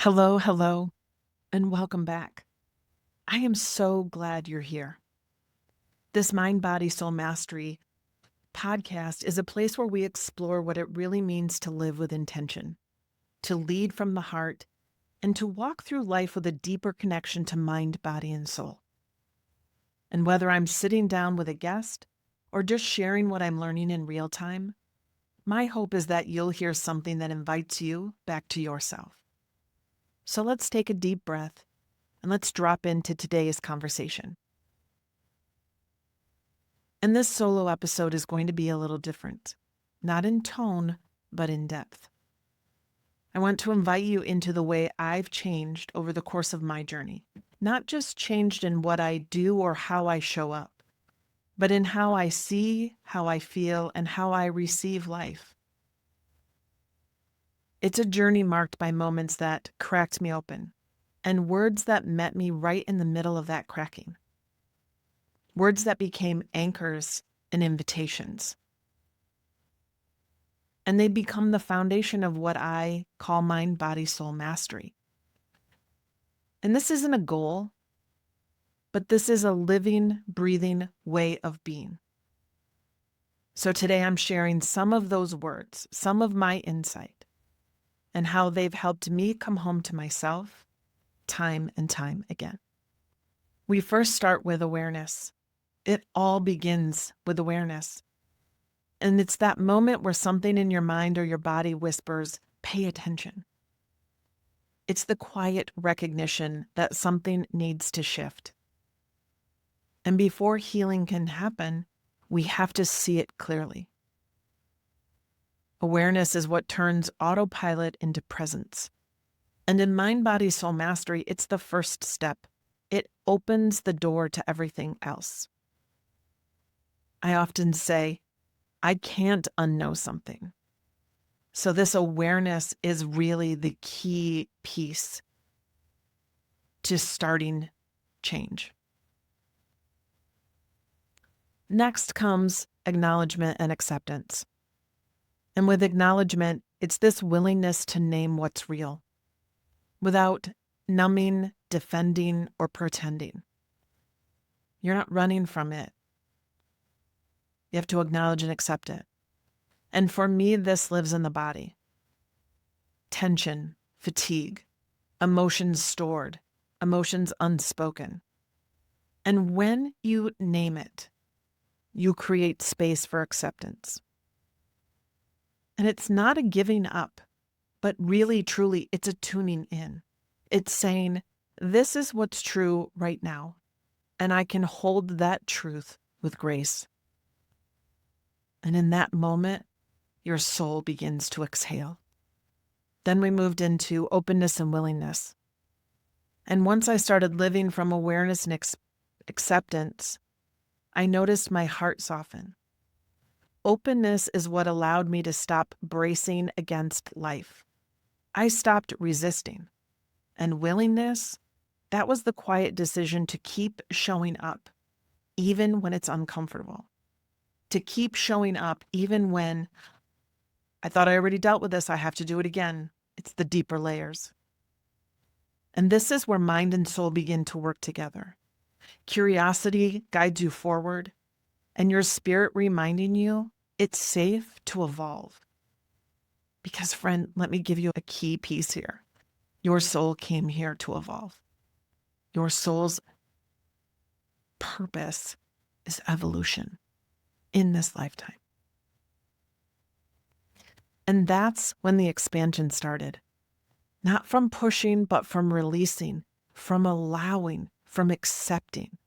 Hello, hello, and welcome back. I am so glad you're here. This Mind, Body, Soul Mastery podcast is a place where we explore what it really means to live with intention, to lead from the heart, and to walk through life with a deeper connection to mind, body, and soul. And whether I'm sitting down with a guest or just sharing what I'm learning in real time, my hope is that you'll hear something that invites you back to yourself. So let's take a deep breath and let's drop into today's conversation. And this solo episode is going to be a little different, not in tone, but in depth. I want to invite you into the way I've changed over the course of my journey, not just changed in what I do or how I show up, but in how I see, how I feel, and how I receive life. It's a journey marked by moments that cracked me open and words that met me right in the middle of that cracking. Words that became anchors and invitations. And they become the foundation of what I call mind, body, soul mastery. And this isn't a goal, but this is a living, breathing way of being. So today I'm sharing some of those words, some of my insight, and how they've helped me come home to myself time and time again. We first start with awareness. It all begins with awareness. And it's that moment where something in your mind or your body whispers, pay attention. It's the quiet recognition that something needs to shift. And before healing can happen, we have to see it clearly. Awareness is what turns autopilot into presence. And in Mind, Body, Soul Mastery, it's the first step. It opens the door to everything else. I often say, I can't unknow something. So this awareness is really the key piece to starting change. Next comes acknowledgement and acceptance. And with acknowledgement, it's this willingness to name what's real without numbing, defending, or pretending. You're not running from it. You have to acknowledge and accept it. And for me, this lives in the body. Tension, fatigue, emotions stored, emotions unspoken. And when you name it, you create space for acceptance. And it's not a giving up, but really, truly, it's a tuning in. It's saying, this is what's true right now, and I can hold that truth with grace. And in that moment, your soul begins to exhale. Then we moved into openness and willingness. And once I started living from awareness and acceptance, I noticed my heart soften. Openness is what allowed me to stop bracing against life. I stopped resisting. And willingness, that was the quiet decision to keep showing up, even when it's uncomfortable. To keep showing up, even when I thought I already dealt with this, I have to do it again. It's the deeper layers. And this is where mind and soul begin to work together. Curiosity guides you forward, and your spirit reminding you it's safe to evolve. Because, friend, let me give you a key piece here. Your soul came here to evolve. Your soul's purpose is evolution in this lifetime. And that's when the expansion started. Not from pushing, but from releasing, from allowing, from accepting,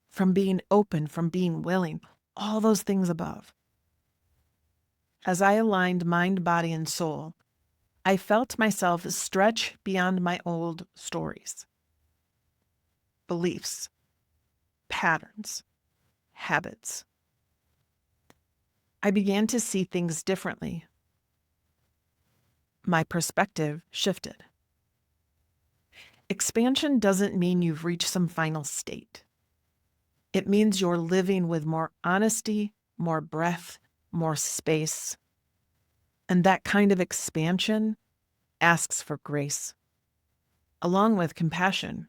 from being open, from being willing, all those things above. As I aligned mind, body, and soul, I felt myself stretch beyond my old stories, beliefs, patterns, habits. I began to see things differently. My perspective shifted. Expansion doesn't mean you've reached some final state. It means you're living with more honesty, more breath, more space. And that kind of expansion asks for grace. along with compassion.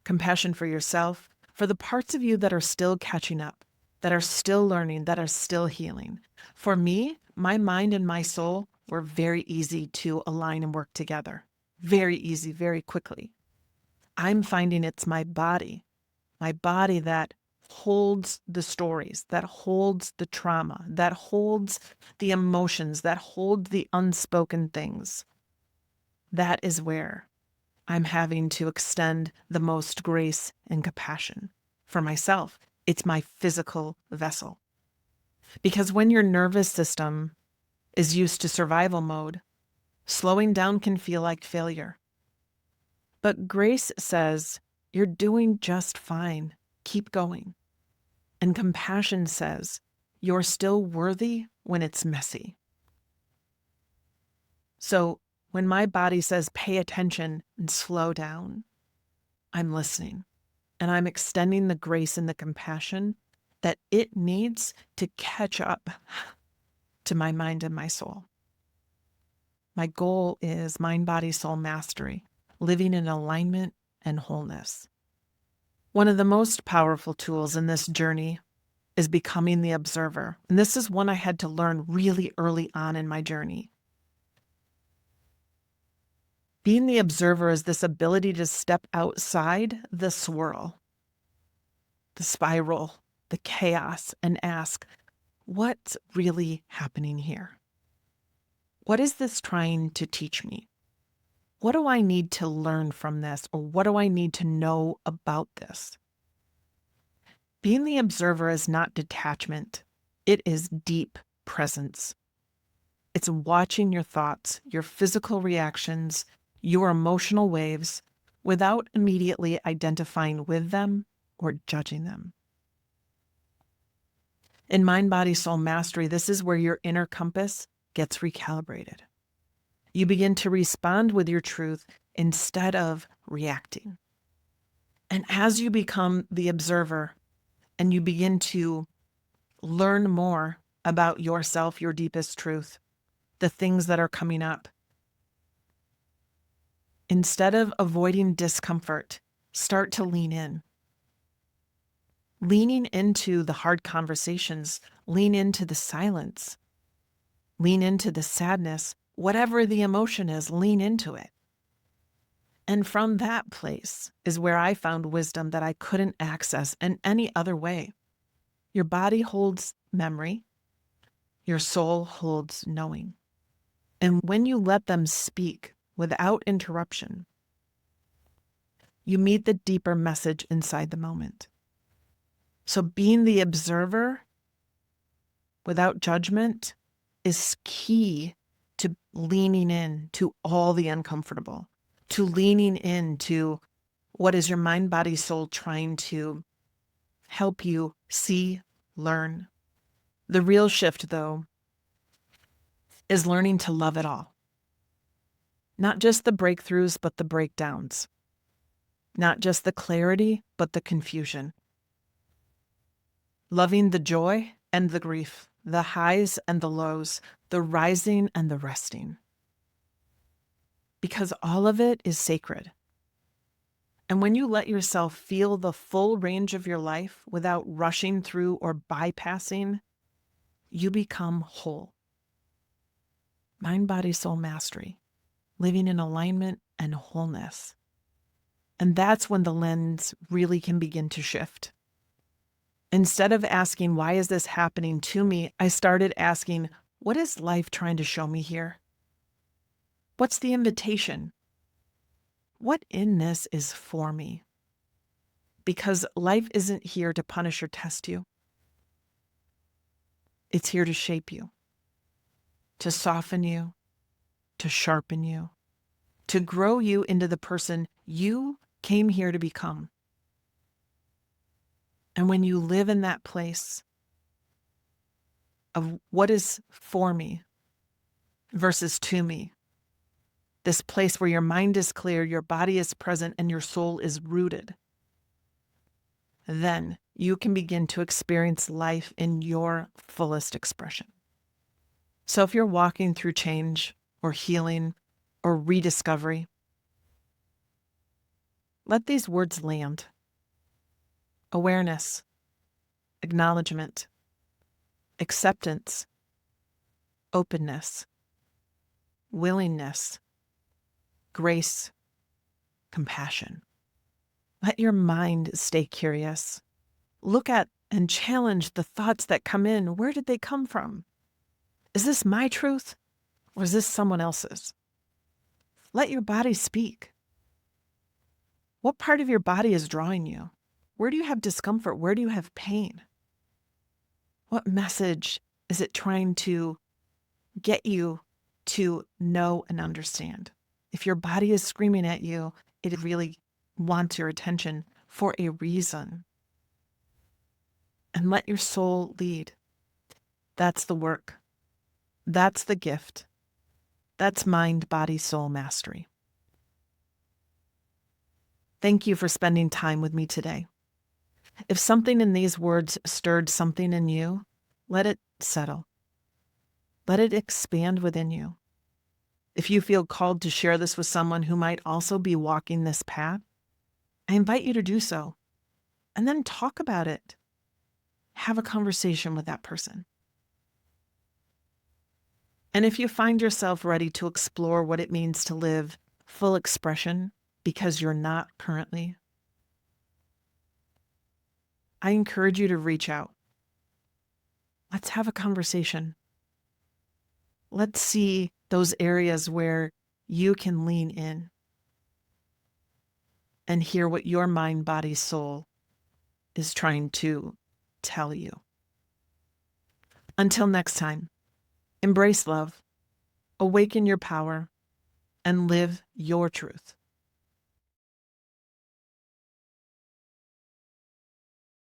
Compassion for yourself, for the parts of you that are still catching up, that are still learning, that are still healing. For me, my mind and my soul were very easy to align and work together. Very easy, very quickly. I'm finding it's my body that holds the stories, that holds the trauma, that holds the emotions, that holds the unspoken things. That is where I'm having to extend the most grace and compassion for myself. It's my physical vessel. Because when your nervous system is used to survival mode, slowing down can feel like failure. But grace says, you're doing just fine. Keep going. And compassion says, you're still worthy when it's messy. So when my body says, pay attention and slow down, I'm listening. And I'm extending the grace and the compassion that it needs to catch up to my mind and my soul. My goal is mind, body, soul mastery, living in alignment and wholeness. One of the most powerful tools in this journey is becoming the observer. And this is one I had to learn really early on in my journey. Being the observer is this ability to step outside the swirl, the spiral, the chaos, and ask, what's really happening here? What is this trying to teach me? What do I need to learn from this? Or what do I need to know about this? Being the observer is not detachment. It is deep presence. It's watching your thoughts, your physical reactions, your emotional waves without immediately identifying with them or judging them. In Mind, Body, Soul Mastery, this is where your inner compass gets recalibrated. You begin to respond with your truth instead of reacting. And as you become the observer and you begin to learn more about yourself, your deepest truth, the things that are coming up, instead of avoiding discomfort, start to lean in. Leaning into the hard conversations, lean into the silence, lean into the sadness, whatever the emotion is, lean into it. And from that place is where I found wisdom that I couldn't access in any other way. Your body holds memory. Your soul holds knowing. And when you let them speak without interruption, you meet the deeper message inside the moment. So being the observer without judgment is key to leaning in to all the uncomfortable, to leaning into what is your mind, body, soul trying to help you see, learn. The real shift, though, is learning to love it all. Not just the breakthroughs, but the breakdowns. Not just the clarity, but the confusion. Loving the joy and the grief, the highs and the lows, the rising and the resting. Because all of it is sacred. And when you let yourself feel the full range of your life without rushing through or bypassing, you become whole. Mind, body, soul mastery, living in alignment and wholeness. And that's when the lens really can begin to shift. Instead of asking, why is this happening to me? I started asking, what is life trying to show me here? What's the invitation? What in this is for me? Because life isn't here to punish or test you. It's here to shape you, to soften you, to sharpen you, to grow you into the person you came here to become. And when you live in that place of what is for me versus to me, this place where your mind is clear, your body is present, and your soul is rooted, then you can begin to experience life in your fullest expression. So if you're walking through change or healing or rediscovery, Let these words land. Awareness, acknowledgement, acceptance, openness, willingness, grace, compassion. Let your mind stay curious. Look at and challenge the thoughts that come in. Where did they come from? Is this my truth or is this someone else's? Let your body speak. What part of your body is drawing you? Where do you have discomfort? Where do you have pain? What message is it trying to get you to know and understand? If your body is screaming at you, it really wants your attention for a reason. And let your soul lead. That's the work. That's the gift. That's mind, body, soul mastery. Thank you for spending time with me today. If something in these words stirred something in you, let it settle. Let it expand within you. If you feel called to share this with someone who might also be walking this path, I invite you to do so. And then talk about it. Have a conversation with that person. And if you find yourself ready to explore what it means to live full expression because you're not currently, I encourage you to reach out. Let's have a conversation. Let's see those areas where you can lean in and hear what your mind, body, soul is trying to tell you. Until next time, embrace love, awaken your power, and live your truth.